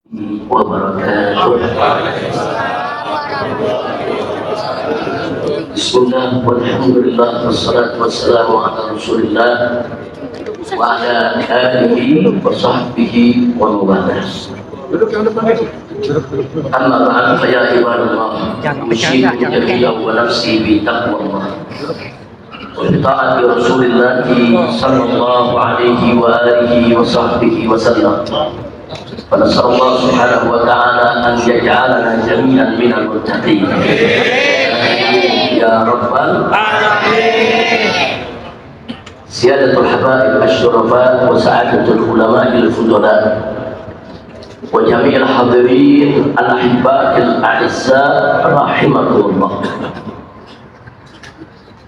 wabarakatuh. Bismillah, walhamdulillah, wassalatu wassalamu ala rasulillah wa ala alihi wa sahbihi wa mawalah. Amma ba'd, fa ya ibadallah, usikum jami'an wa nafsi bi taqwallah wa bi ta'ati rasulillah sallallahu alaihi wa alihi wa sahbihi wa sallam. فنسأل الله سبحانه وتعالى أن يجعلنا جميعا من المتقين يا رب العالمين. سيادة الحبائب الشرفاء وسعادة العلماء الفضلاء وجميع الحاضرين الأحباء الأعزاء رحمكم الله.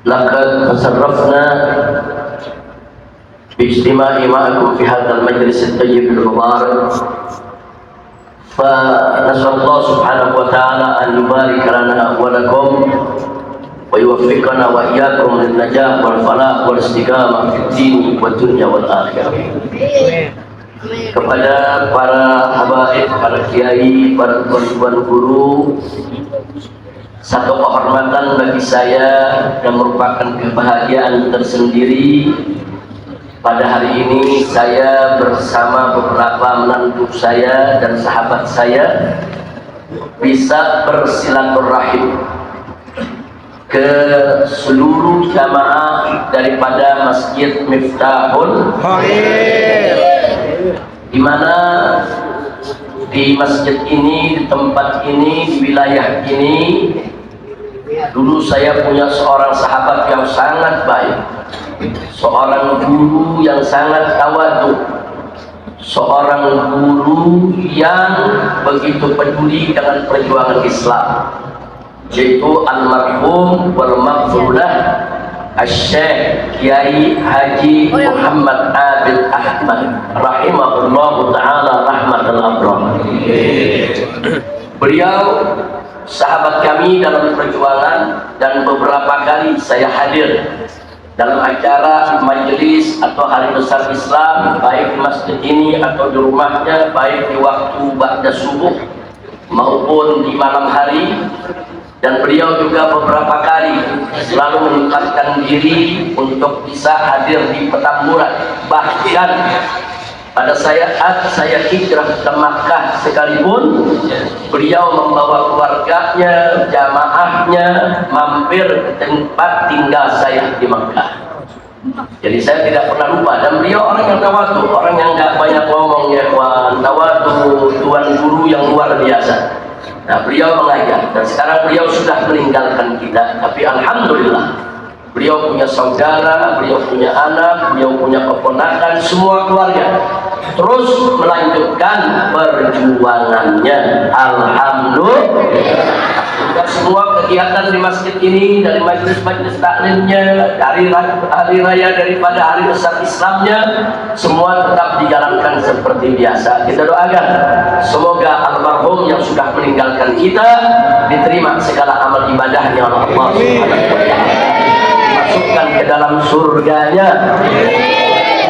لقد تشرفنا باجتماع معكم في هذا المجلس الطيب المبارك، فنسأل الله سبحانه وتعالى أن يبارك لنا ولكم ويوفقنا وإياكم للنجاح والفلاح والاستقامة في الدين والدنيا والآخرة. Kepada para habaib, para kiai, para tuan-tuan guru, satu kehormatan bagi saya dan merupakan kebahagiaan tersendiri. Pada hari ini saya bersama beberapa menantu saya dan sahabat saya bisa bersilaturahim ke seluruh jamaah daripada Masjid Miftahul Khair, di mana di masjid ini, di tempat ini, di wilayah ini, dulu saya punya seorang sahabat yang sangat baik, seorang guru yang sangat tawadhu, seorang guru yang begitu peduli dengan perjuangan Islam, yaitu almarhum wal maghfurlah Asy-Syaikh Kiai Haji Muhammad Abid Ahmad rahimahullahu taala rahmatal abrar. Beliau sahabat kami dalam perjuangan, dan beberapa kali saya hadir dalam acara majelis atau hari besar Islam, baik di masjid ini atau di rumahnya, baik di waktu ba'da subuh maupun di malam hari. Dan beliau juga beberapa kali selalu menyempatkan diri untuk bisa hadir di Petamburan. Bahkan pada saat saya hijrah ke Makkah sekalipun, beliau membawa keluarganya, jamaahnya mampir ke tempat tinggal saya di Makkah. Jadi saya tidak pernah lupa, dan beliau orang yang tawadhu, orang yang nggak banyak ngomong, ya kawan, tawadhu, tuan guru yang luar biasa. Nah, beliau mengajar, dan sekarang beliau sudah meninggalkan kita, tapi alhamdulillah beliau punya saudara, beliau punya anak, beliau punya keponakan, semua keluarga terus melanjutkan perjuangannya. Alhamdulillah. Dan semua kegiatan di masjid ini, dari majelis-majelis taklimnya, dari hari raya daripada hari besar Islamnya, semua tetap dijalankan seperti biasa. Kita doakan semoga almarhum yang sudah meninggalkan kita diterima segala amal ibadahnya oleh Allah Subhanahu wa taala, masukkan ke dalam surganya,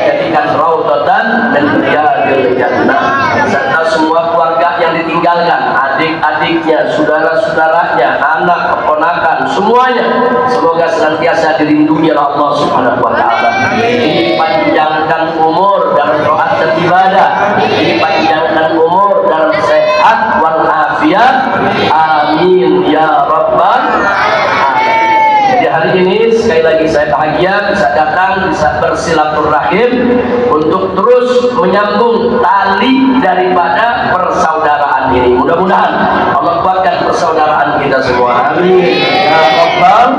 jadikan raudhatan min riyadil jannah, serta semua keluarga yang ditinggalkan, adik-adiknya, saudara-saudaranya, anak, keponakan, semuanya semoga senantiasa dilindungi oleh Allah Subhanahu wa taala, dipanjangkan umur dalam taat dan ibadah, dipanjangkan umur dalam sehat wal afiat, amin ya rabbal alamin. Di hari ini sekali lagi saya bahagia bisa datang, bisa bersilaturahim untuk terus menyambung tali daripada persaudaraan ini. Mudah-mudahan Allah kuatkan persaudaraan kita semua. Amin ya rabbal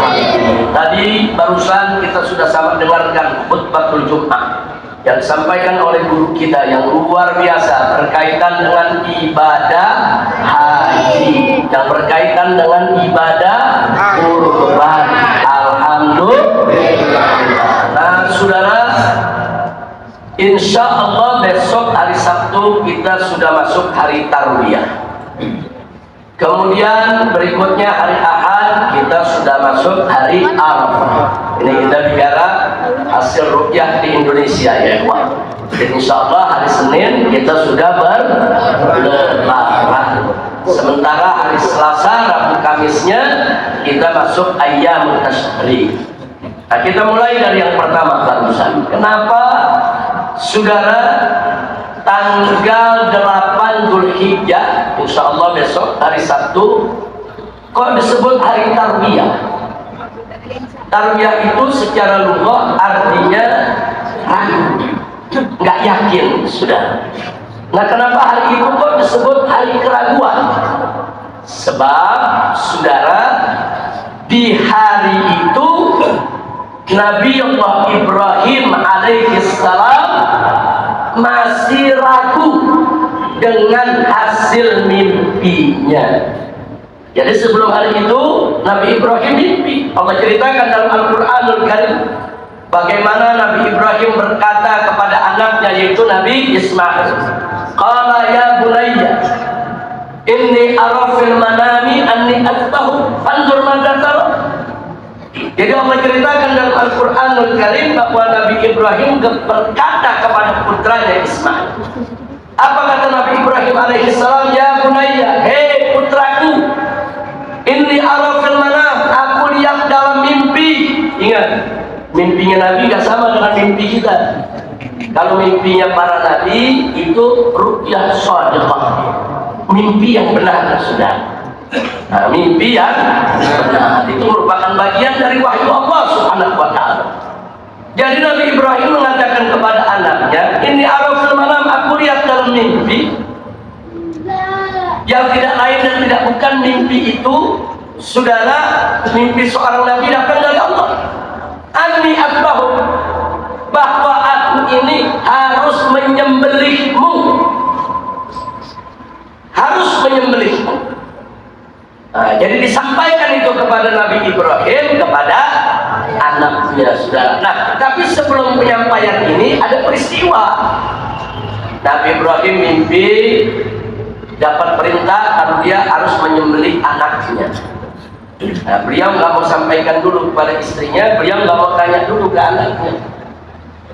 alamin. Tadi barusan kita sudah sama dengarkan khutbatul Jumat yang disampaikan oleh guru kita yang luar biasa berkaitan dengan ibadah haji, yang berkaitan dengan ibadah kurban. Alhamdulillah. Nah, saudara, insya Allah besok hari Sabtu kita sudah masuk hari Tarwiyah. Kemudian berikutnya hari Ahad kita sudah masuk hari Arafah. Ini kita bicara hasil ruqyah di Indonesia, ya kawan. Dan insya Allah hari Senin kita sudah hari Selasa, Rabu, Kamisnya kita masuk ayyam tasyrik. Nah, kita mulai dari yang pertama barusan. Kenapa saudara tanggal 8 Dzulhijjah, insya Allah besok hari Sabtu, kok disebut hari Tarbiyah? Tarbiyah itu secara lugah artinya ragu, nggak yakin, sudah. Nah, kenapa hari itu kok disebut hari keraguan? Sebab saudara, di hari itu Nabi Allah Ibrahim alaihissalam masih ragu dengan hasil mimpinya. Jadi sebelum hari itu Nabi Ibrahim mimpi. Allah ceritakan dalam Al-Quranul Karim bagaimana Nabi Ibrahim berkata kepada anaknya yaitu Nabi Ismail, qala ya bunayya inni ara fil manami anni atbahu fanzur madza tara. Jadi Allah ceritakan dalam Al-Quranul Karim bahwa Nabi Ibrahim berkata kepada putranya Ismail. Apa kata Nabi Ibrahim alaihissalam? Ya bunayya, hei putraku, inni ara fil manam, aku lihat dalam mimpi. Ingat, mimpinya Nabi gak sama dengan mimpi kita. Kalau mimpinya para nabi itu ru'yah shadiqah, mimpi yang benar, sudah. Nah, mimpi yang benar itu merupakan bagian dari wahyu Allah Subhanahu wa ta'ala. Jadi Nabi Ibrahim mengatakan kepada anaknya, ini arafil manam, aku lihat dalam mimpi yang tidak lain dan tidak bukan mimpi itu, saudara, mimpi seorang nabi datang dari Allah. Anni atbahu, bahwa aku ini harus menyembelihmu, harus menyembelihmu. Nah, jadi disampaikan itu kepada Nabi Ibrahim kepada anaknya, saudara. Nah, tapi sebelum penyampaian ini ada peristiwa. Nabi Ibrahim mimpi dapat perintah kalau dia harus menyembelih anaknya. Nah, beliau nggak mau sampaikan dulu kepada istrinya, beliau nggak mau tanya dulu ke anaknya.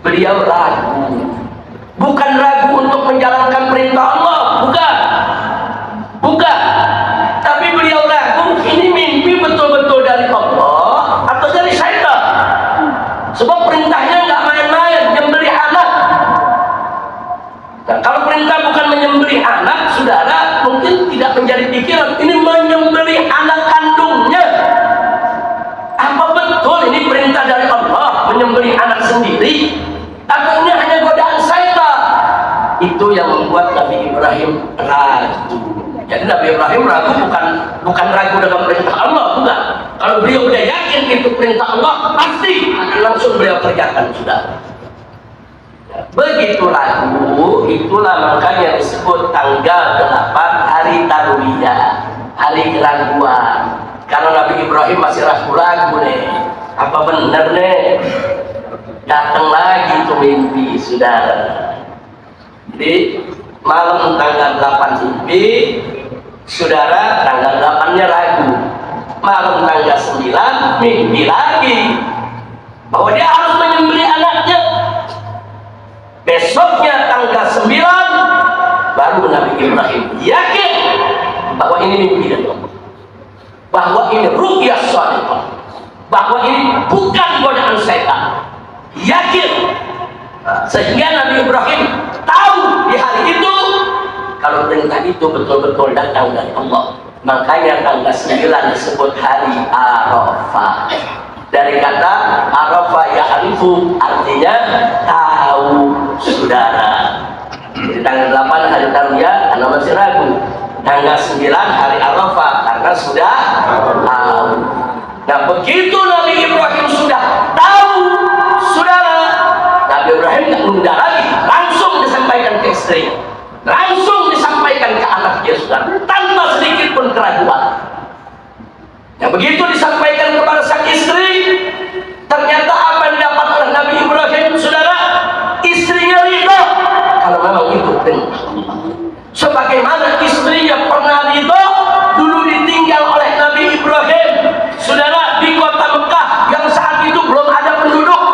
Beliau ragu, bukan ragu untuk menjalankan perintah Allah, bukan, bukan. Tapi beliau ragu, ini mimpi betul-betul dari Allah atau dari syaitan? Sebab perintahnya nggak main-main, menyembelih anak. Nah, kalau perintah bukan menyembelih anak, saudara, mungkin tidak menjadi pikiran ini menyembelih anak kandungnya. Apa betul ini perintah dari Allah menyembelih anak sendiri? Atau ini hanya godaan syaitan? Itu yang membuat Nabi Ibrahim ragu. Jadi Nabi Ibrahim ragu bukan ragu dengan perintah Allah, bukan. Kalau beliau udah yakin itu perintah Allah, pasti langsung beliau kerjakan, sudah. Begitu ragu, itulah makanya disebut tanggal 8 hari Tarwiyah, hari keraguan. Karena Nabi Ibrahim masih ragu-ragu nih, apa benar nih? Datang lagi itu mimpi, saudara. Jadi malam tanggal 8 mimpi, saudara, tanggal 8-nya ragu. Malam tanggal 9 mimpi lagi bahwa dia harus menyembelih anaknya. Besoknya tanggal 9 baru Nabi Ibrahim yakin bahwa ini mimpi dari Allah, bahwa ini ru'yah shadiqah, bahwa ini bukan godaan setan. Yakin. Sehingga Nabi Ibrahim tahu di hari itu kalau perintah itu betul-betul datang dari Allah. Makanya tanggal 9 disebut hari Arafah. Dari kata Arafah ya'rifu, artinya tahu, saudara. Jadi tanggal 8 hari Tarwiyah karena masih ragu. Tanggal 9 hari Arafah karena sudah tahu. Nah, begitu Nabi Ibrahim sudah tahu, saudara, Nabi Ibrahim tidak menunda lagi, langsung disampaikan ke istrinya, langsung disampaikan ke anaknya, saudara, tanpa sedikit pun keraguan. Nah, begitu disampaikan kepada sang istri, ternyata apa yang didapat oleh Nabi Ibrahim, saudara, istrinya ridho kalau memang itu perintah Allah. Sebagaimana istrinya pernah ridho dulu ditinggal oleh Nabi Ibrahim, saudara, di kota Mekah yang saat itu belum ada penduduk,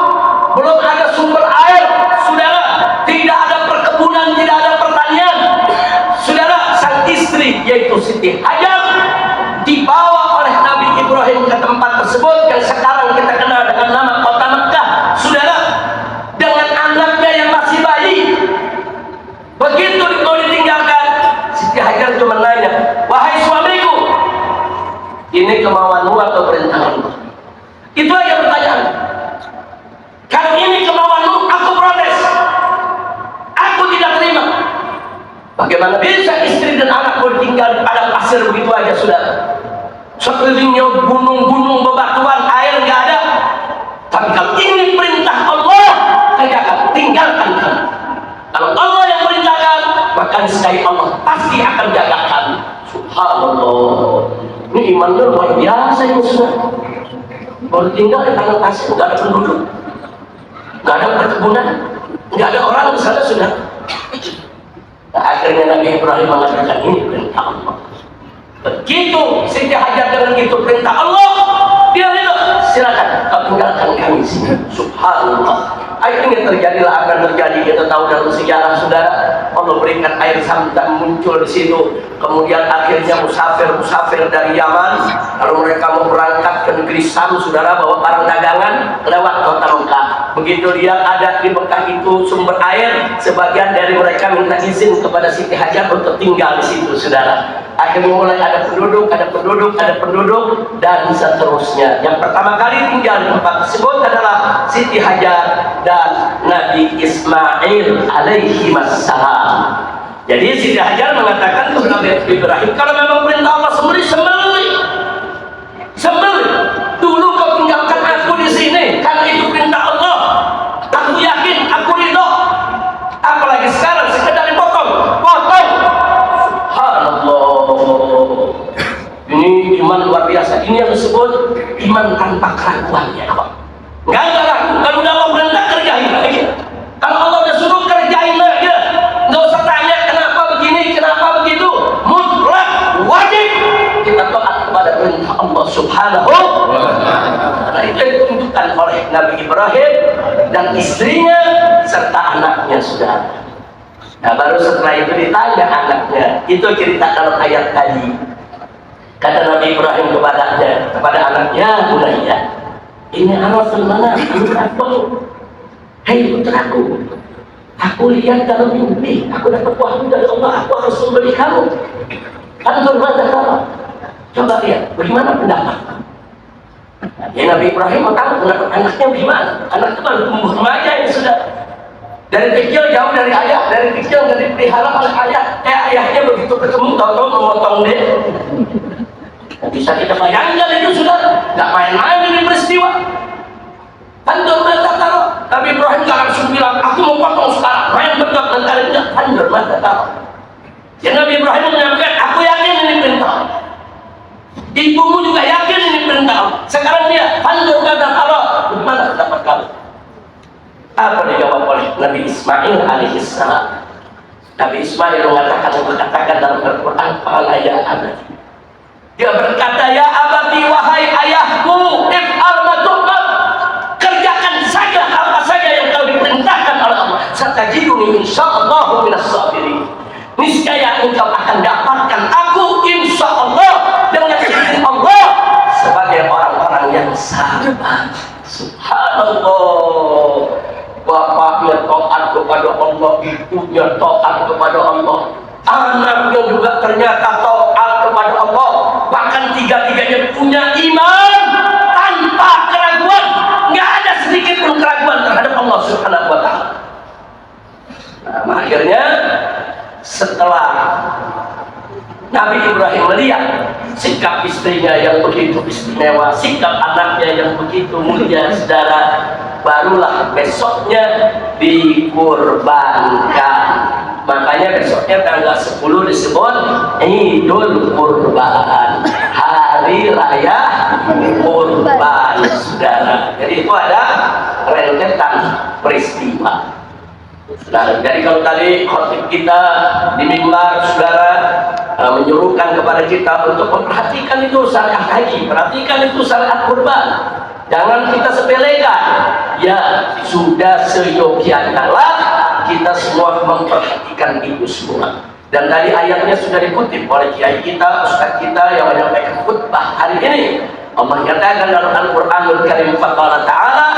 belum ada sumber air, saudara, tidak ada perkebunan, tidak ada pertanian, saudara. Sang istri yaitu Siti Hajar dibawa oleh Nabi Ibrahim ke tempat tersebut yang sekarang kita kenal dengan nama kota Mekah, saudara, dengan anaknya yang masih bayi. Begitu mau ditinggalkan, Siti Hajar cuma nanya, wahai suamiku, ini kemauanmu atau perintah Allah? Itu aja pertanyaan. Kalau ini kemauanmu, aku protes, aku tidak terima. Bagaimana bisa istri dan anakku tinggal di padang pasir begitu aja, saudara? Sekelilingnya gunung-gunung, bebatuan, air nggak ada. Tapi kalau ini perintah Allah, kerjakan, tinggalkan kamu. Kalau Allah yang perintahkan, maka niscaya Allah pasti akan jagakan. Subhanallah. Ini imannya luar biasa ini, saudara. Kalau tinggal di padang pasir, nggak ada penduduk, nggak ada perkebunan, nggak ada orang di sana, saudara. Nah, akhirnya Nabi Ibrahim mengatakan ini perintah Allah. Begitu Siti Hajar dengan itu perintah Allah, dia bilang silakan kau tinggalkan kami sini. Subhanallah. Akhirnya terjadilah akan terjadi, kita tahu dalam sejarah, saudara. Allah berikan air zam-zam muncul di situ. Kemudian akhirnya musafir dari Yaman, kalau mereka mau berangkat ke negeri Sam, saudara, bawa barang dagangan lewat kota Mekah. Begitu dia ada di Mekah itu sumber air, sebagian dari mereka minta izin kepada Siti Hajar untuk tinggal di situ, saudara. Akhirnya mulai ada penduduk, dan seterusnya. Yang pertama kali tinggal di tempat tersebut adalah Siti Hajar dan Nabi Ismail alaihi wassalam. Jadi Siti Hajar mengatakan kepada Nabi Ibrahim, kalau memang perintah Allah sembelih. Dulu kau tinggalkan aku di sini karena itu perintah Allah. Aku yakin, aku ridho. Apalagi sekarang sekedar dipotong. Subhanallah. Ini iman luar biasa. Ini yang disebut iman tanpa keraguan, ya Pak. Nggak ada ragu. Kalau udah Allah perintah, kerjain aja. Kalau Allah udah suruh, kerjain aja. Nggak usah tanya kenapa begini, kenapa begitu. Mutlak, wajib kita taat kepada perintah Allah Subhanahu wa ta'ala. Nah, itu yang ditunjukkan oleh Nabi Ibrahim dan istrinya serta anaknya, saudara. Nah, baru setelah itu ditanya anaknya. Itu cerita dalam ayat tadi. Kata Nabi Ibrahim kepada anaknya, Bunayya, ini arasul mana? Hei putraku, aku lihat dalam mimpi, aku dapat wahyu dari Allah, aku harus membeli kamu. Anzur mata kamu. Coba lihat, bagaimana pendapat? Ya, Nabi Ibrahim tahu pendapat anaknya bagaimana. Anak itu baru tumbuh remaja ini, sudah. Dari kecil jauh dari ayah, dari kecil nggak dipelihara oleh ayah. Ayahnya begitu ketemu, tahu-tahu memotong dia. Bisa kita bayangkan itu, sudah. Nggak main-main ini peristiwa. Anzur mata kamu. Nabi Ibrahim nggak langsung bilang, aku mau potong sekarang. Main betul mentalnya. Anzur mata kamu. Ya, Nabi Ibrahim menyampaikan, aku yakin ini perintah. Ibumu juga yakin ini perintah. Sekarang dia, anzur mata Allah. Bagaimana pendapat kamu? Apa dijawab oleh Nabi Ismail alaihissalam? Nabi Ismail mengatakan dalam Al-Quran, qala ya abati. Dia berkata, ya abati, wahai ayahku, if'al ma tu'mar. Kerjakan saja apa saja yang kau diperintahkan oleh Allah. Satajiduni insyaallah minas sabirin. Niscaya engkau akan dapatkan aku insyaallah dengan izin Allah sebagai orang-orang yang sabar. Subhanallah. Bapaknya taat kepada Allah, ibunya taat kepada Allah, anaknya juga ternyata taat kepada Allah. Bahkan tiga-tiganya punya iman tanpa keraguan. Nggak ada sedikit pun keraguan terhadap Allah Subhanahu wa ta'ala. Nah, akhirnya setelah Nabi Ibrahim melihat sikap istrinya yang begitu istimewa, sikap anaknya yang begitu mulia, saudara, barulah besoknya dikurbankan. Makanya besoknya tanggal 10 disebut Idul Kurban, hari raya kurban, saudara. Jadi itu ada rentetan peristiwa. Saudara, jadi kalau tadi khotib kita di mimbar, saudara, menyuruhkan kepada kita untuk memperhatikan itu syariat haji, perhatikan itu syariat kurban, jangan kita sepelekan. Ya, sudah seyogianya lah kita semua memperhatikan itu semua. Dan tadi ayatnya sudah dikutip oleh kiai kita, ustaz kita yang menyampaikan khutbah hari ini. Allah nyatakan dalam Al-Qur'anul Karim, faqala ta'ala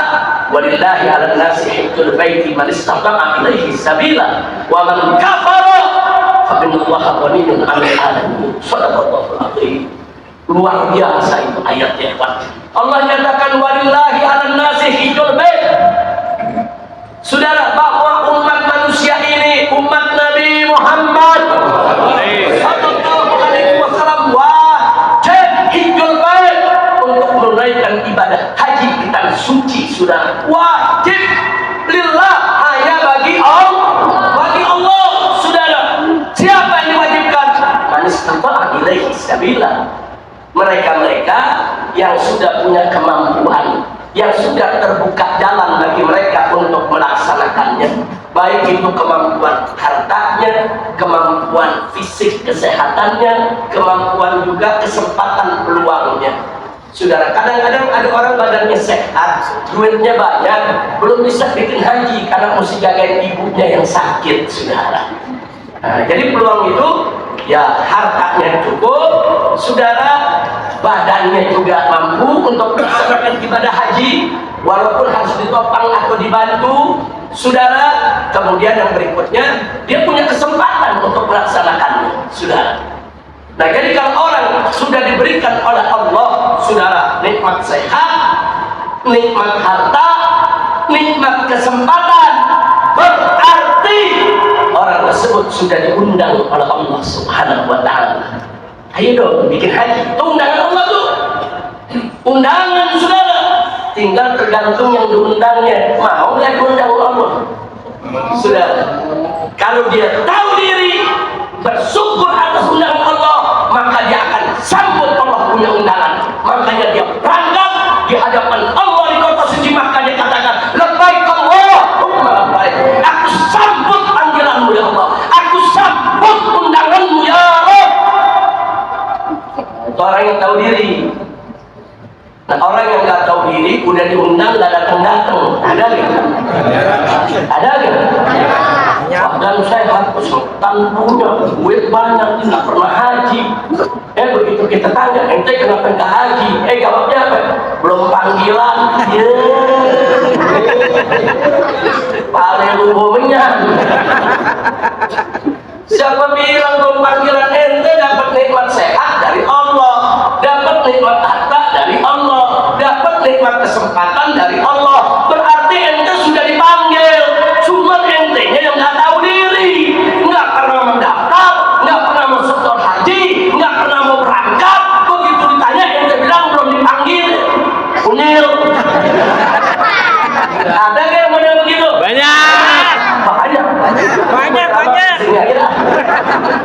walillahi 'alan nasi hajjul baiti man istata'a ilaihi sabila wa man kafara fa innallaha ghaniyyun 'anil 'alamin. Shadaqallahul 'azim. Luar biasa itu ayatnya, Pak. Allah nyatakan walillahi 'alan nasi hajjul bait. Saudara, bahwa umat manusia ini, umat Nabi Muhammad sallallahu alaihi wasallam wajib hajjul bait untuk menunaikan ibadah haji di tanah suci, saudara. Wajib lillah, hanya bagi Allah, saudara. Siapa yang diwajibkan? Man istata'a ilaihi sabila. Mereka-mereka yang sudah punya kemampuan, yang sudah terbuka jalan bagi mereka untuk melaksanakannya, baik itu kemampuan hartanya, kemampuan fisik kesehatannya, kemampuan juga kesempatan peluangnya. Saudara, kadang-kadang ada orang badannya sehat, duitnya banyak, belum bisa bikin haji karena mesti jagain ibunya yang sakit, saudara. Nah, jadi peluang itu ya hartanya cukup, saudara, badannya juga mampu untuk melaksanakan ibadah haji, walaupun harus ditopang atau dibantu, saudara. Kemudian yang berikutnya, dia punya kesempatan untuk melaksanakannya, saudara. Nah, jadi kalau orang sudah diberikan oleh Allah, saudara, nikmat sehat, nikmat harta, nikmat kesempatan, berarti orang tersebut sudah diundang oleh Allah Subhanahu wa ta'ala. Ayo dong bikin haji. Itu undangan Allah tuh. Undangan, saudara. Tinggal tergantung yang diundangnya. Mau nggak diundang Allah? Saudara, kalau dia tahu diri, bersyukur atas undangan Allah, maka dia akan sambut Allah punya undangan. Makanya dia berangkat di hadapan Allah di kota suci Makkah, dia katakan, labbaik Allahumma labbaik. Aku sambut panggilanmu ya Allah. Aku sambut undanganmu ya Rabb. Itu orang yang tahu diri. Nah, orang yang nggak tahu diri udah diundang nggak datang-datang, ada nggak? Ada nggak? Dan saya harus punya duit banyak, nggak pernah haji. Begitu kita tanya, ente kenapa nggak haji? Jawabnya apa? Belum panggilan. Paling lumpuhnya. Siapa bilang belum panggilan? Ente dapat nikmat sehat dari Allah, dapat nikmat harta dari Allah, dapat nikmat kesempatan dari Allah. Berarti ente sudah dipanggil. Cuma entenya yang nggak tahu diri, nggak pernah mendaftar, nggak pernah masuk daftar haji, nggak pernah mau berangkat. Begitu ditanya ente bilang belum dipanggil. Unil. Ada nggak yang model begitu? Banyak. Banyak.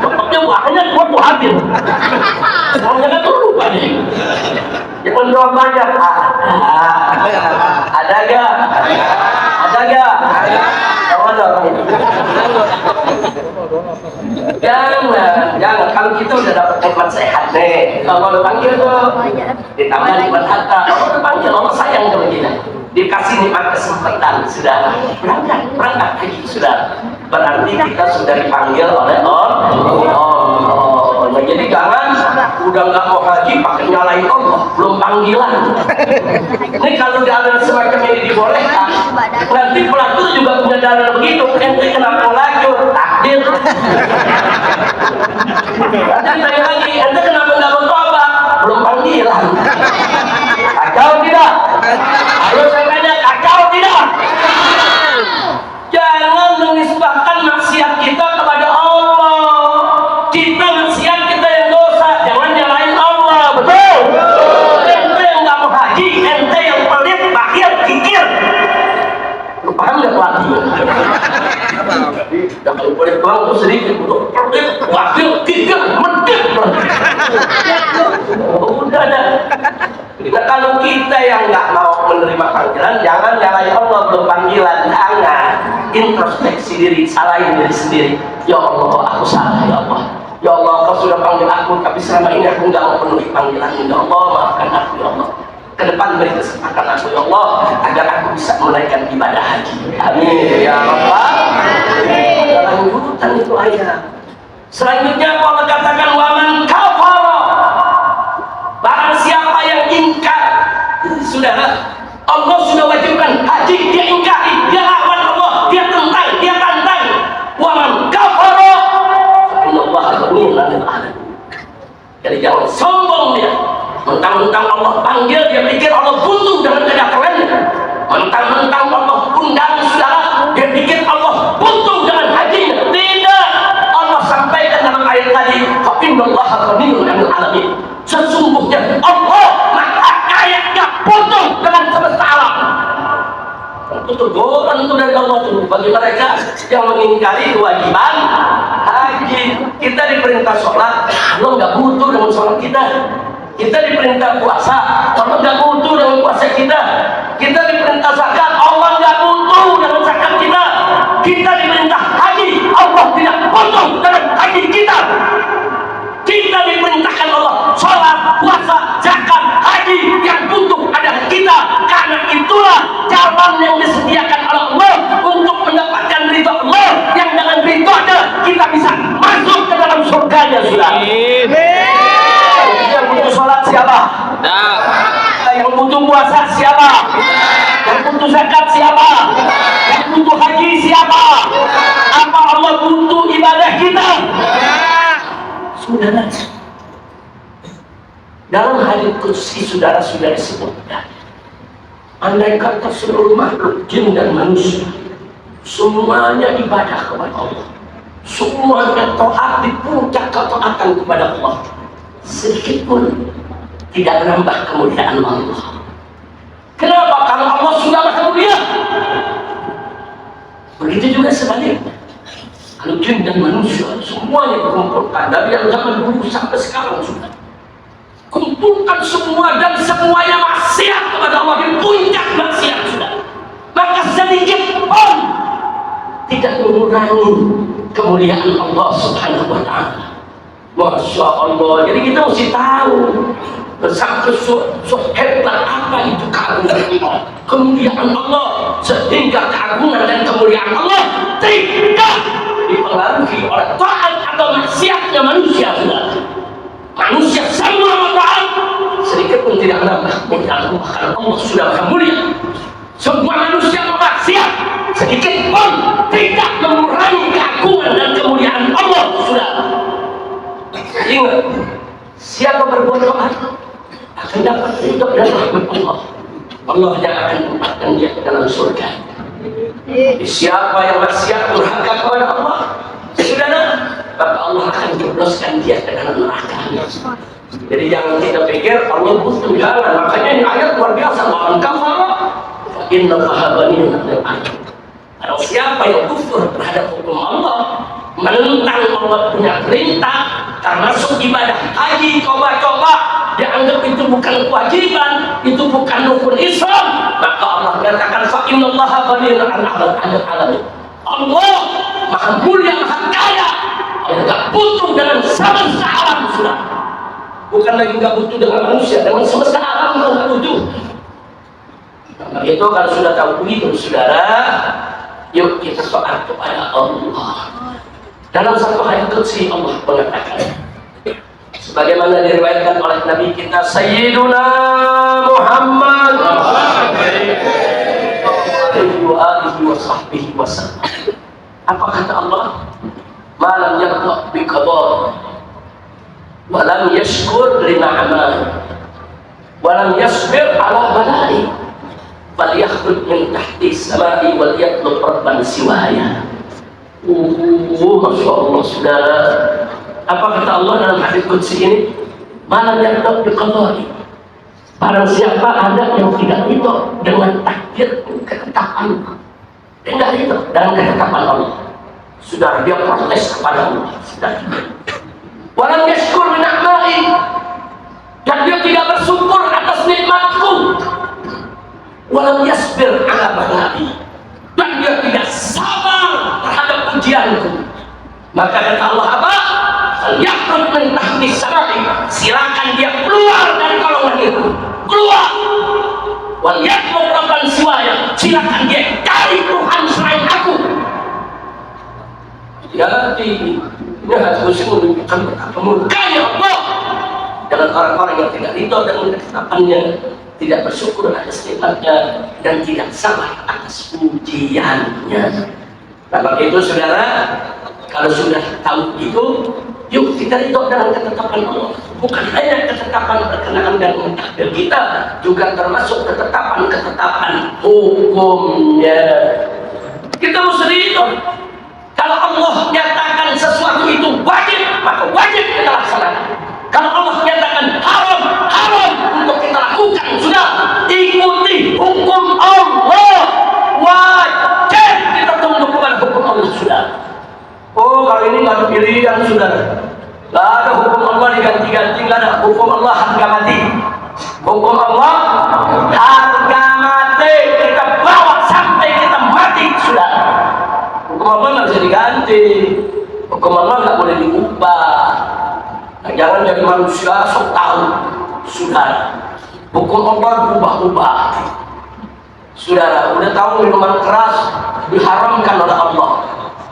Pokoknya banyak, gua hadir. Jangan tuh lupa nih. Jangan doang banyak. Ada gak? Ada gak? Jangan orang itu. Jangan. Kalau kita udah dapat nikmat sehat nih, kalau panggil tuh ditambah nikmat harta, kalau panggil Allah sayang sama kita. Dikasih nikmat kesempatan, sudah berangkat haji, sudah berarti kita sudah dipanggil oleh Allah. Nah, jadi jangan udah nggak mau haji pakai nyalain Allah, belum panggilan. Ini kalau dalil semacam ini dibolehkan, nanti pelaku juga punya dalil begitu. Ente kenapa lajur takdir? Nanti tanya lagi, ente kenapa nggak mau tobat? Belum panggilan. Kacau tidak? Ayo saya tanya, kacau tidak? Jangan menisbahkan maksiat kita kepada Allah. Kita maksiat, kita yang dosa, jangan nyalain Allah. Betul? Ente yang nggak mau haji, ente yang pelit, bakhil, kikir. Lu paham nggak pelatih? Yang kalau pelit doang itu sedikit, pelit, bakhil, kikir, medit. Udah ada. Nah, kalau kita yang nggak mau menerima panggilan, jangan nyalain Allah belum panggilan. Jangan introspeksi diri, salahin diri sendiri. Ya Allah, aku salah ya Allah. Ya Allah, kau sudah panggil aku, tapi selama ini aku nggak mau penuhi panggilan. Ya Allah, maafkan aku ya Allah. Ke depan beri kesempatan aku ya Allah, agar aku bisa menaikkan ibadah haji. Amin ya Allah. Dalam urutan itu ayat. Selanjutnya Allah katakan waman kafara, barang siapa yang ingkar. Saudara, Allah sudah wajibkan haji, dia ingkari, dia lawan Allah, dia tentang, dia tantang. Waman kafara innallaha ghaniyyun 'anil 'alamin. Jadi jangan sombong dia. Mentang-mentang Allah panggil, dia pikir Allah butuh dengan kedatangannya. Mentang-mentang Allah undang saudara, dia pikir Allah butuh dengan hajinya. Tidak. Allah sampaikan dalam ayat tadi, fa innallaha ghaniyyun 'anil 'alamin. Sesungguhnya Allah maha kaya, gak butuh dengan semesta alam. Itu teguran itu dari Allah tuh bagi mereka yang mengingkari kewajiban haji. Kita diperintah sholat, Allah nggak butuh dengan sholat kita. Kita diperintah puasa, Allah nggak butuh dengan puasa kita. Kita diperintah zakat, Allah nggak butuh dengan zakat kita. Kita diperintah haji, Allah tidak butuh dengan haji kita. Kita diperintahkan Allah sholat, puasa, zakat, haji, yang butuh adalah kita. Karena itulah jalan yang disediakan oleh Allah untuk mendapatkan ridha Allah, yang dengan ridhonya kita bisa masuk ke dalam surganya. Sudah. Yang butuh sholat siapa? Yang butuh puasa siapa? Yang butuh zakat siapa? Yang butuh haji siapa? Apa Allah butuh ibadah kita? Saudara, dalam hadis qudsi saudara sudah disebutkan, andai kata seluruh makhluk jin dan manusia semuanya ibadah kepada Allah, semuanya taat di puncak ketaatan kepada Allah, sedikit pun tidak menambah kemuliaan Allah. Kenapa? Karena Allah sudah maha mulia. Begitu juga sebaliknya. Kalau jin dan manusia semuanya dikumpulkan dari yang zaman dulu sampai sekarang sudah kumpulkan semua, dan semuanya maksiat kepada Allah, di puncak maksiat sudah, maka sedikit pun tidak mengurangi kemuliaan Allah Subhanahu wa ta'ala. Masya Allah. Jadi kita mesti tahu sampai hebat apa itu keagungan Allah, kemuliaan Allah, sehingga keagungan dan kemuliaan Allah tidak dipengaruhi oleh taat atau maksiatnya manusia. Sudah manusia semua taat, sedikit pun tidak menambah kemuliaan Allah, karena Allah sudah maha mulia. Semua manusia maksiat, sedikit pun tidak mengurangi keagungan dan kemuliaan Allah. Sudah. Ingat, siapa berbuat taat akan dapat ridho dan rahmat Allah. Allah yang akan menempatkan dia ke dalam surga. Siapa yang maksiat durhaka kepada Allah, saudara, maka Allah akan jebloskan dia ke dalam neraka. Jadi jangan kita pikir Allah butuh, jangan. Makanya ini ayat luar biasa. Waman kafara fa innallaha ghaniyyun 'anil 'alamin. Kalau siapa yang kufur terhadap hukum Allah, menentang Allah punya perintah, termasuk ibadah haji, coba-coba dianggap itu bukan kewajiban, itu bukan rukun Islam, maka Allah katakan fa innallaha ghaniyyun 'anil 'alamin. Allah maha mulia, maha kaya, Allah tidak butuh dengan semesta alam. Sudah, bukan lagi nggak butuh dengan manusia, dengan semesta alam nggak butuh. Nah, itu kalau sudah tahu begitu, saudara, yuk kita taat kepada Allah. Dalam satu hadis qudsi Allah mengatakan, sebagaimana diriwayatkan oleh Nabi kita Sayyiduna Muhammad sallallahu wasallam. Apa kata Allah? Malam yarda bi qada wa lam yashkur li na'amah wa lam yasbir ala bala'i falyakhruj min tahti samai wal yatlub rabban siwaya. Masya Allah, saudara. Apa kata Allah dalam hadis qudsi ini? Malam yang tak diqadai, barang siapa ada yang tidak itu dengan takdir ketetapan, tidak itu dengan ketetapan Allah, sudah dia protes kepada Allah, sudah. Walam yashkur ni'mai, dan dia tidak bersyukur atas nikmatku. Walam yasbir ala bala'i, dan dia tidak sabar terhadap ujianku. Maka kata Allah apa? Yakrut min tahti samai, silakan dia keluar dari kolongan itu, keluar. Wal yatlub rabban siwaya, silakan dia cari Tuhan selain aku. Jadi Ini harus menunjukkan betapa murkanya Allah dengan orang-orang yang tidak ridho dengan ketetapannya, tidak bersyukur atas nikmatnya, dan tidak sabar atas ujiannya. Nah, maka itu saudara, kalau sudah tahu itu, yuk kita ridho dengan ketetapan Allah. Bukan hanya ketetapan berkenaan dengan takdir kita, juga termasuk ketetapan-ketetapan hukumnya. Kita mesti ridho. Kalau Allah nyatakan sesuatu itu wajib, maka wajib kita laksanakan. Kalau Allah nyatakan haram, haram untuk kita lakukan. Sudah, ikuti hukum Allah. Wajib kita tunduk kepada hukum Allah. Sudah. Oh, kalau ini nggak ada pilihan, saudara. Nggak ada hukum Allah diganti-ganti, nggak ada hukum Allah harga mati. Hukum Allah harga mati, kita bawa sampai kita mati, sudah. Hukum Allah nggak bisa diganti. Hukum Allah nggak boleh diubah. Nah, jangan jadi manusia sok tahu, sudah. Hukum Allah berubah-ubah. Saudara, udah tahu minuman keras diharamkan oleh Allah.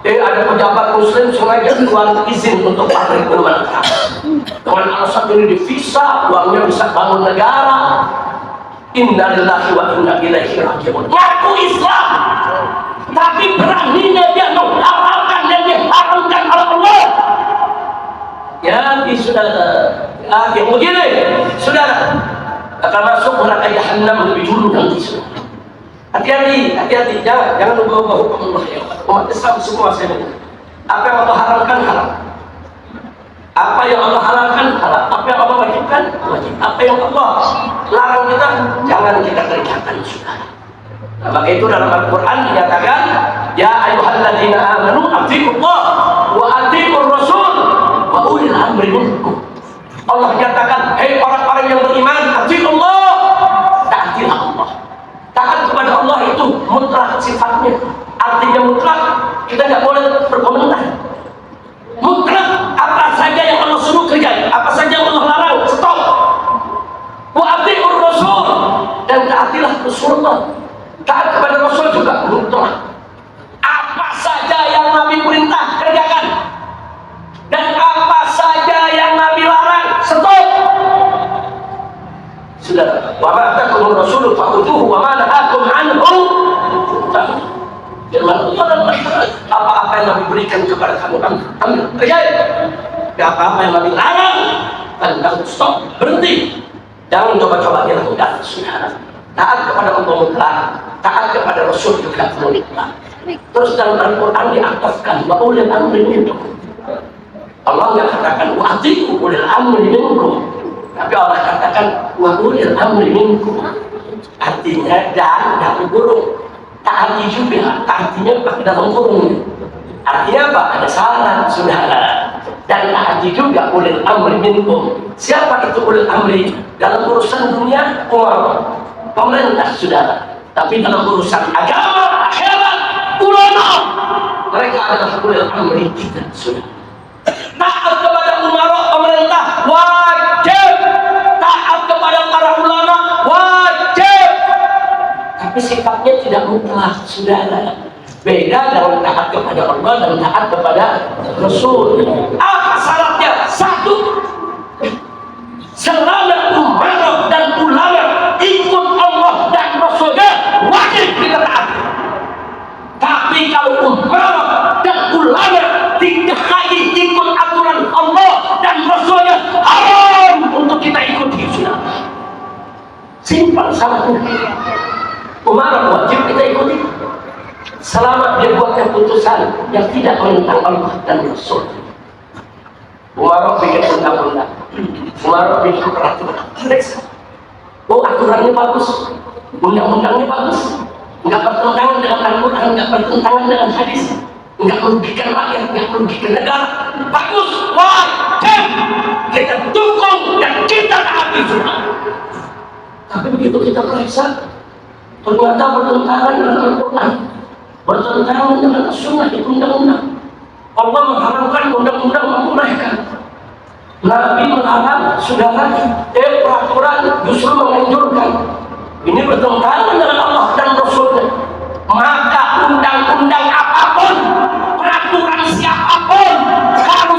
Ada pejabat muslim sengaja keluar izin untuk pabrik minuman keras. Dengan alasan ini divisa, uangnya bisa bangun negara. Inna lillahi wa inna ilaihi raji'un. Ngaku Islam, tapi beraninya dia mengharamkan yang diharamkan oleh Allah. Ya, saudara. Yang begini, saudara, akan masuk neraka Jahannam lebih dulu nanti. Hati-hati, hati-hati, jangan ubah-ubah hukum Allah ya. Umat Islam semua saya minta. Apa yang Allah haramkan, haram. Apa yang Allah halalkan, halal. Apa yang Allah wajibkan, wajib. Apa yang Allah larang kita, jangan kita kerjakan, saudara. Nah, maka itu dalam Al-Quran dinyatakan, ya ayyuhalladzina amanu atiiqullah wa atiiqur rasul wa ulil amri minkum. Allah nyatakan, hei orang-orang yang beriman, atiiqullah, taatilah Allah. Taat kepada Allah itu mutlak sifatnya. Artinya mutlak, kita nggak boleh berkomentar. Mutlak, apa saja yang Allah suruh kerjain, apa saja yang Allah larang, stop. Wa atiiqur rasul, dan taatilah Rasulullah. Taat kepada Rasul juga mutlak. Apa saja yang Nabi perintah, kerjakan. Dan apa saja yang Nabi larang, stop. Sudah, wa ma atakumur rasulu fakhuduhu wa ma nahakum anhu. Firman Allah dalam Al-Quran, apa-apa yang Nabi berikan kepada kamu, ambil, kerjain. Apa-apa yang Nabi larang, kamu stop, berhenti. Jangan coba-coba dilakukan, saudara. Taat kepada Allah mutlak, taat kepada Rasul juga mutlak. Terus dalam Al-Quran diataskan wa ulil amri minkum. Allah nggak katakan wa atiiqu ulil amri minkum, tapi Allah katakan wa ulil amri minkum. Artinya dalam kurung, taati juga, artinya pakai dalam kurung. Artinya apa? Ada syarat, saudara. Dan taati juga ulil amri minkum. Siapa itu ulil amri? Dalam urusan dunia, pemerintah, saudara. Tapi dalam urusan agama, akhirat, ulama, mereka adalah ulil amri kita, saudara. Taat kepada umara, pemerintah, wajib. Taat kepada para ulama, wajib. Tapi sifatnya tidak mutlak, saudara. Beda dengan taat kepada Allah dan taat kepada Rasul. Apa syaratnya? Satu, selama umara dan ulama ikut Allah dan Rasulnya, wajib kita taat. Tapi kalau umara dan ulama tidak lagi ikut aturan Allah dan Rasulnya, haram untuk kita ikuti, sudah. Simpel syaratnya. Umara wajib kita ikuti selama dia buat keputusan yang tidak menentang Allah dan Rasul. Umara bikin undang-undang, Umara bikin peraturan. Oh, aturannya bagus, undang-undangnya bagus, nggak bertentangan dengan Al-Quran, nggak bertentangan dengan hadis, nggak merugikan rakyat, nggak merugikan negara, bagus, wajib kita dukung dan kita taati semua. Tapi begitu kita periksa, ternyata bertentangan dengan Al-Quran, bertentangan dengan Sunnah di undang-undang. Allah mengharamkan, undang-undang membolehkan. Nabi melarang, saudara, peraturan justru menganjurkan. Ini bertentangan dengan Allah dan Rasulnya. Maka undang-undang apapun, peraturan siapapun, kalau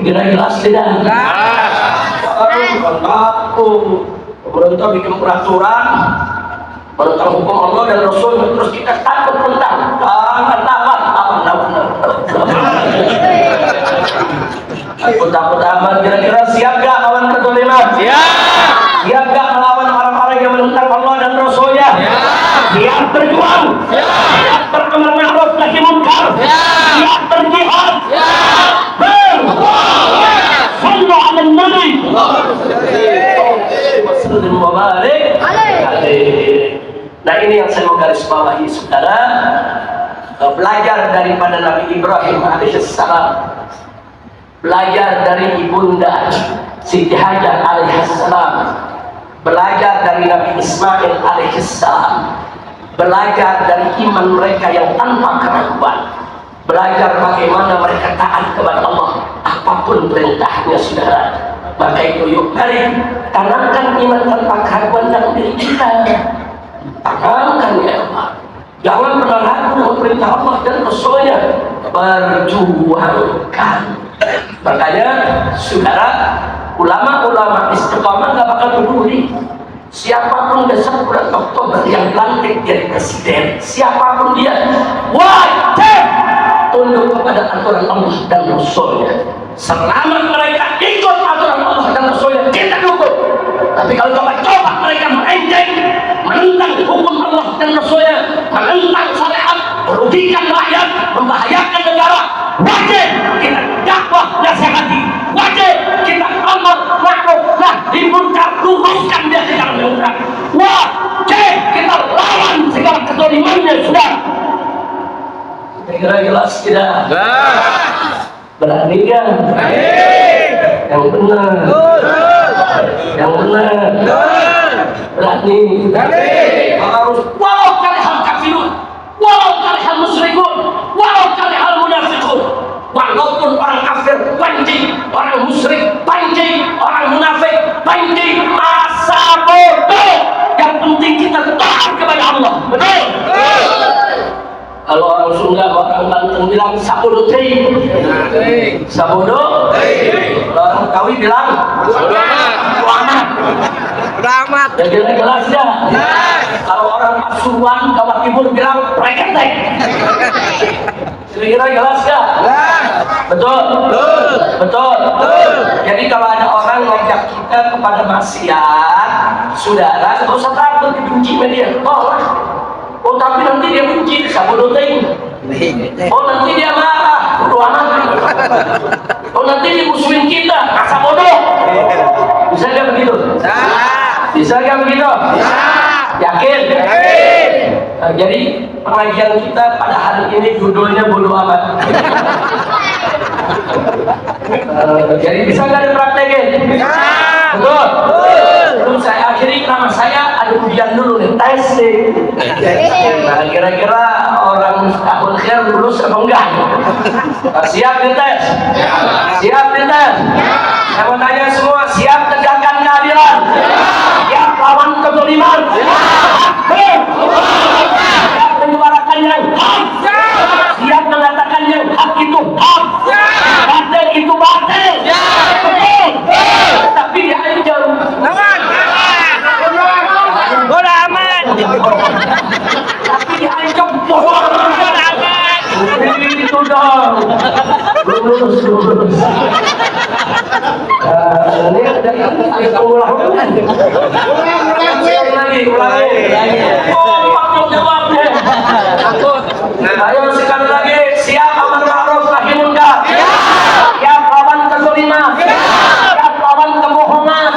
Kira jelas tidak? Aku pemerintah bikin peraturan tentang hukum Allah dan Rasul, terus kita takut tentang takut amat. Kira-kira siap gak lawan kezaliman? Siap gak melawan orang-orang yang menentang Allah dan Rasulnya? Siap berjuang? Siap beramar ma'ruf nahi munkar? Siap berjihad? Sallu ala nabi wasallim wa barik alaihi. Nah, ini yang saya mau garis bawahi, saudara. Belajar daripada Nabi Ibrahim alaihissalam, belajar dari ibunda Siti Hajar alaihissalam, belajar dari Nabi Ismail alaihissalam, belajar dari iman mereka yang tanpa keraguan, belajar bagaimana mereka taat kepada Allah apapun perintahnya, saudara. Maka itu yuk mari tanamkan iman tanpa keraguan dalam diri kita. Tanamkan ya Allah. Jangan pernah ragu dengan perintah Allah dan Rasulnya. Perjuangkan. Makanya saudara, ulama-ulama istiqamah gak bakal peduli siapapun besok bulan Oktober yang lantik jadi presiden, siapapun dia wajib tunduk kepada aturan Allah dan Rasulnya. Selama mereka ikut aturan Allah dan Rasulnya, kita dukung. Tapi kalau coba mereka melenceng, menentang hukum Allah dan Rasulnya, menentang syariat, merugikan rakyat, membahayakan negara, wajib kita dakwah nasihati, wajib kita amar ma'ruf nahi munkar, luruskan dia segala munkar, wajib kita lawan segala kezalimannya. Sudah kira jelas tidak? Berani kan? Yang benar, yang benar, berani, harus walau karihal kafirun, walau karihal musyrikun, walau karihal munafiqun. Walaupun orang kafir benci, orang musyrik benci, orang munafik benci, masa bodoh. Yang penting kita taat kepada Allah. Betul? Kalau orang Sunda, orang Banten bilang sabodo teh, sabodo. Kalau orang Betawi bilang selamat. Selamat. Jadi jelas ya. Kalau orang Pasuruan, Jawa Timur bilang preketek. Kira-kira jelas ya? Betul. Betul. Jadi kalau ada orang ngajak kita kepada maksiat, saudara, nggak usah takut dibenci media. Oh, tapi nanti dia benci, sabodo teh. Oh, nanti dia marah, ruangan. Oh, nanti dia musuhin kita, masa bodoh. Bisa nggak begitu? Bisa nggak begitu? Yakin? Nah, jadi pengajian kita pada hari ini judulnya bodoh amat. Jadi bisa nggak dipraktekin? Betul. Belum saya akhiri, nama saya ada ujian dulu nih, tes nih. Nah, kira-kira orang tahun khair lulus apa enggak? Nah, siap dites? Siap dites? Saya mau tanya semua, siap tegakkan keadilan? Siap lawan kezaliman? Siap menyuarakan yang hak? Siap mengatakan yang hak itu hak, batil itu batil? Betul. Tapi dia jauh. Bodoh amat. Tapi diancam bodoh amat. Itu dong. Lulus. Ini ada yang ulang lagi. Oh, jawabnya. Ayo sekali lagi, siap amar ma'ruf nahi munkar. Siap lawan kezaliman. Siap lawan kebohongan.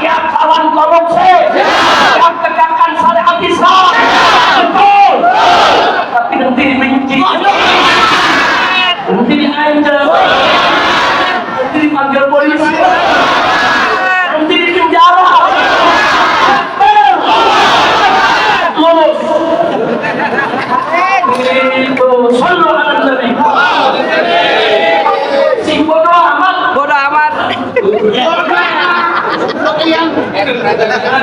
Siap lawan korupsi. Siap tegakkan syariat Islam. Betul. Tapi nanti dibenci. Nanti diancam. Nanti dipanggil polisi. Nanti dipenjara. Lulus. Itu sallu ala nabi. Si bodoh amat. Bodoh amat.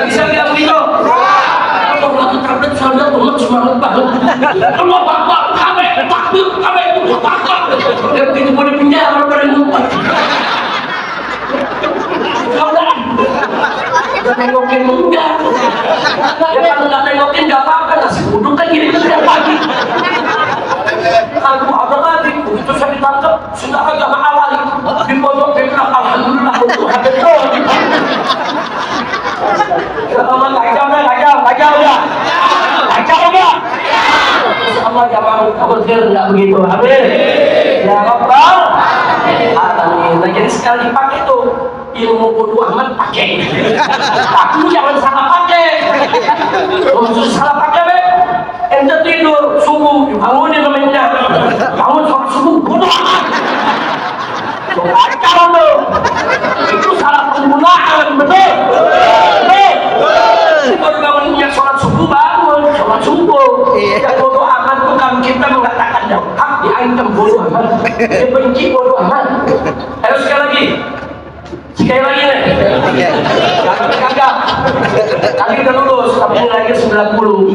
Bisa nggak begitu? Kalau lagi tablet saudara umat semangat banget. Allah Akbar, kami takbir, kami Begitu boleh penjara pada ngumpet. Udah nengokin enggak. Ya kalau nggak nengokin nggak apa-apa, nasi uduk kan gini setiap pagi. Kalau ada lagi, begitu saya ditangkap, sudah agak awal di pondok PK, alhamdulillah untuk betul. Allah kacau dah. Allah jangan khawatir nggak begitu, amin. Ya Rabbal alamin. Nah, jadi sekali dipakai tuh ilmu bodoh amat pakai. Tapi jangan salah pakai. Kalau salah pakai, ente tidur subuh dibangunin namanya. Bangun sholat subuh bodoh amat. Kacau tuh. Itu salah penggunaan, betul. Kalau bangunnya sholat subuh bangun sholat subuh. Yang bodoh amat tuh kalau kita mengatakan yang hak diancam bodoh amat, dia benci bodoh amat. Ayo sekali lagi nih. Kagak. Tadi udah lulus, tapi nilainya 90.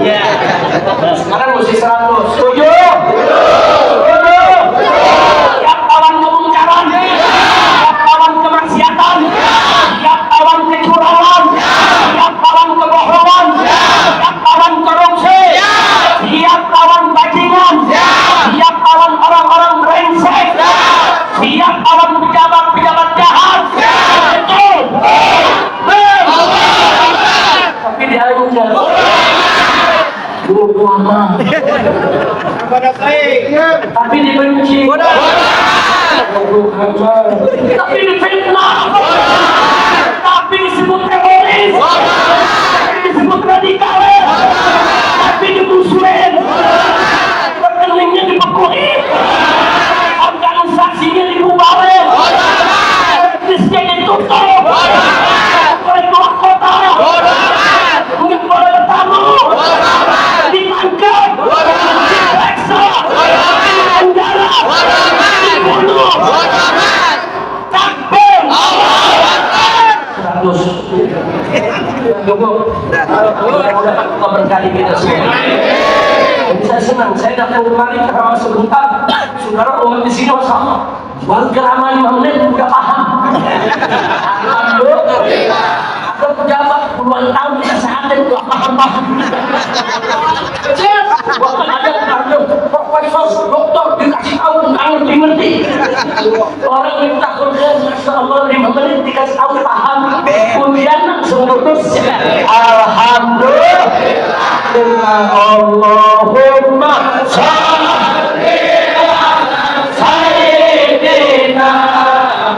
Sekarang mesti 100. Setuju? Siap lawan kemungkaran, siap lawan kemaksiatan, siap lawan kecurangan, siap lawan kebohongan, siap lawan korupsi, siap lawan bajingan, siap lawan orang-orang brengsek, siap lawan pejabat-pejabat jahat. Betul. Tapi diancam bodoh amat. Tapi dibenci bodoh amat. Tapi difitnah, tapi disebut teroris, tapi disebut radikal, tapi dimusuhin, rekeningnya dibekuin, organisasinya dibubarin, bisnisnya ditutup, boleh keluar kota, nggak boleh bertamu, ditangkap, diperiksa, penjara, dibunuh, takbir, 100. Cukup. Mudah-mudahan Allah berkali kita semua. Jadi saya senang, saya datang kemari karena sebentar saudara umat di sini sama. Warga ramai 5 menit udah paham. Alhamdulillah. Ada pejabat puluhan tahun kita sehatin udah paham. Bahkan ada profesor, doktor dikasih tahu nggak ngerti. Orang minta kerja, Masya Allah 5 menit dikasih tahu paham. Kemudian langsung lulus. Alhamdulillah. Allahumma sholli ala sayyidina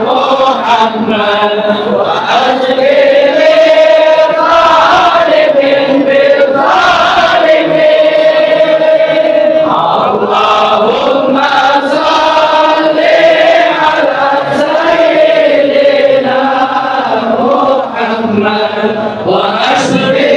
Muhammad wa ajlil zalimin bil zalimin. Allahumma sholli ala sayyidina Muhammad wa ajlil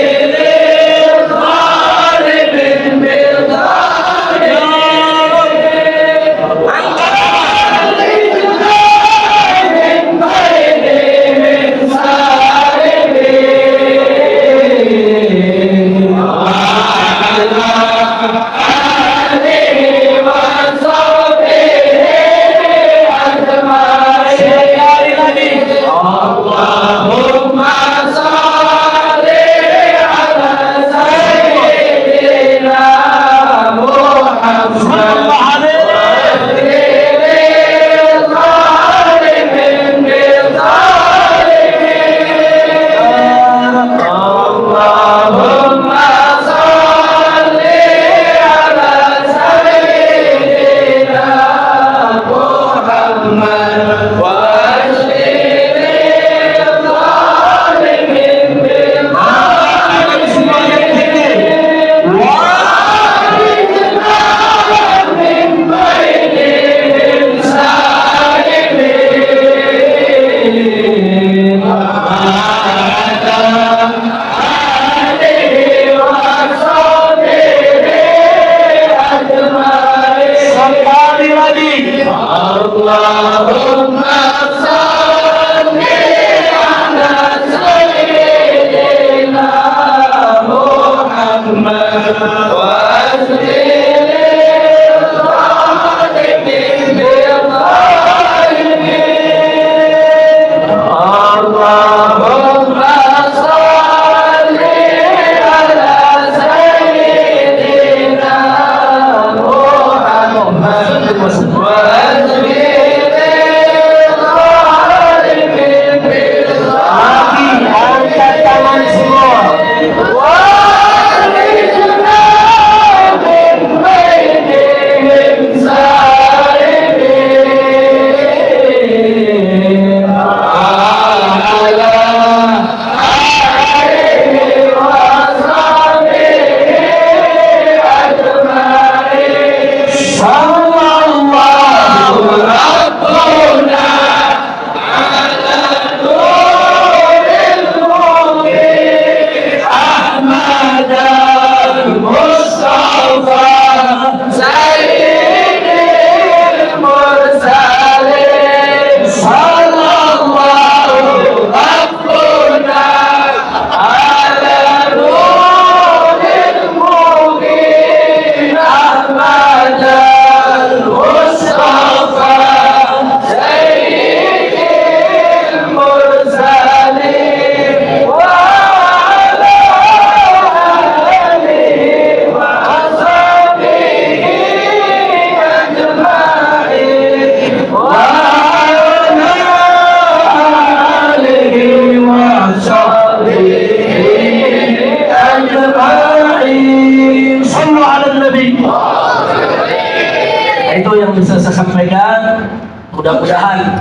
Itu yang bisa saya sampaikan. Mudah-mudahan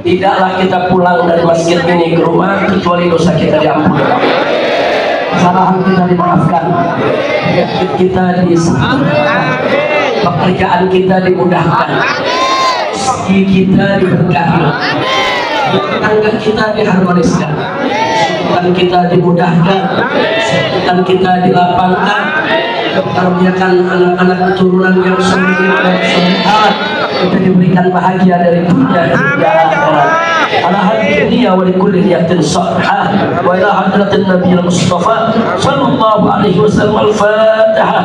tidaklah kita pulang dari masjid ini ke rumah kecuali dosa kita diampuni, kesalahan kita dimaafkan, penyakit kita disembuhkan, pekerjaan kita dimudahkan, rezeki kita diberkahi, tangga kita diharmoniskan, kesulitan kita dimudahkan, kesulitan kita dilapangkan, karuniakan anak-anak keturunan yang soleh dan solehat, kita diberikan bahagia dari dunia hingga akhirat. Ala hadhihi dunya wa likulli niyatin salihah wa ila hadratin nabiyil mustafa sallallahu alaihi wasallam. Al-Fatihah.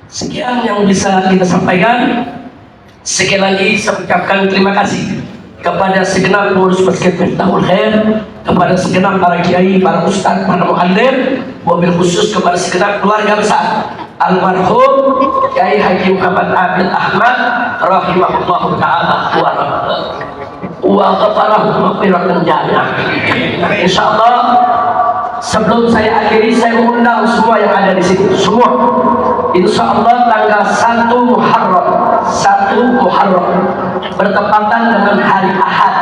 Sekian yang bisa kita sampaikan. Sekali lagi saya ucapkan terima kasih kepada segenap pengurus Masjid Miftahul Khair, kepada segenap para kiai, para ustaz, para muallim, wabil khusus kepada segenap keluarga besar almarhum Kiai Haji Muhammad Abid Ahmad rahimahullah taala wa ghafarahu maghfiratan jannah. Insyaallah sebelum saya akhiri, saya mengundang semua yang ada di sini, semua. Insyaallah tanggal 1 Muharram bertepatan dengan hari Ahad,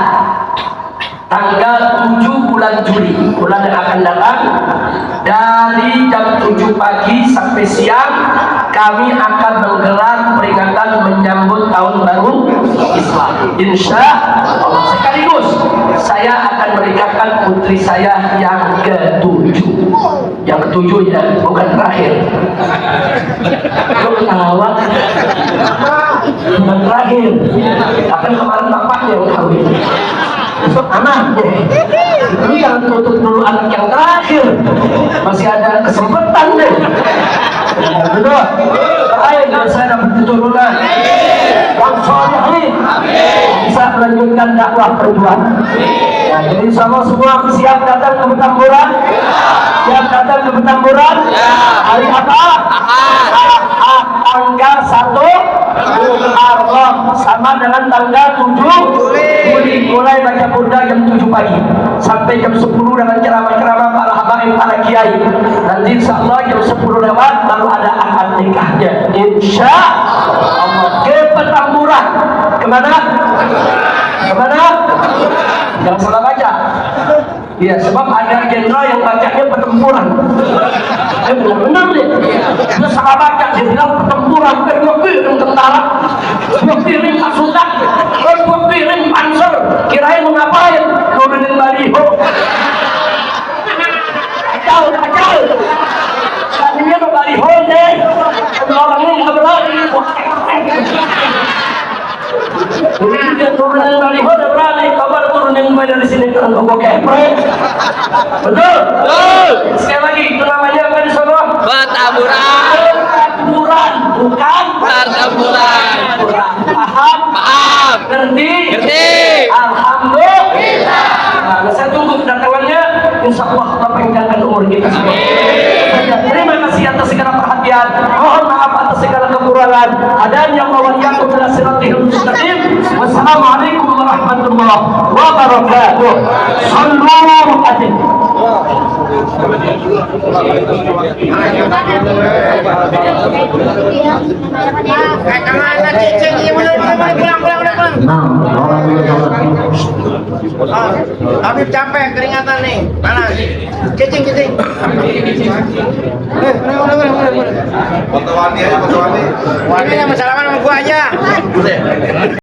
tanggal 7 bulan Juli, bulan yang akan datang, dari jam 7 pagi sampai siang kami akan menggelar peringatan menyambut tahun baru Islam. Insya Allah sekaligus saya akan menikahkan putri saya yang ketujuh. Yang ketujuh ya, bukan terakhir. Lu ketawa, bukan terakhir. Akan kemarin bapaknya yang kawin. Besok anaknya. Ini jangan tutup dulu anak yang terakhir. Masih ada kesempatan deh. Betul. Ayo saya dapat keturunan yang solehin, bisa melanjutkan dakwah perjuangan. Ya, jadi insyaallah semua siap datang ke Petamburan. Siap datang ke Petamburan. Hari apa? Tanggal 1 Muharram sama dengan tanggal 7 Juli. Mulai baca burda jam 7 pagi sampai jam 10 dengan ceramah-ceramah para habaib, para kiai. Nanti insyaallah jam 10 lewat baru ada akad nikahnya. Insya Allah ke Petamburan. Kemana? Kemana? Jangan salah baca. Ya, sebab ada jenderal yang bacanya Petamburan. Benar-benar deh. Dia salah baca, dia bilang Petamburan. Dua piring tentara, dua piring pasukan, dua piring panser. Kirain mau ngapain? Nurunin baliho. Kacau. Tadinya mau baliho deh. Orangnya nggak berani. Dia turunin baliho udah berani. Kabar turunin gue dari sini ke gue kepret. Betul? Betul. Sekali lagi, itu namanya apa di sana? Petamburan. Petamburan, bukan Petamburan. Paham? Paham. Ngerti? Alhamdulillah. Nah, saya tunggu kedatangannya. Insya Allah Allah panjangkan umur kita semua. Terima kasih atas segala perhatian. Mohon maaf atas segala kekurangan. Adanya waliyakum ila siratil mustaqim. Wassalamualaikum warahmatullahi wabarakatuh. Sallu alaihi. Habib capek, keringatan nih, panas. Cicing. Foto Wandi aja, foto Wandi. Ini yang salaman sama gua aja.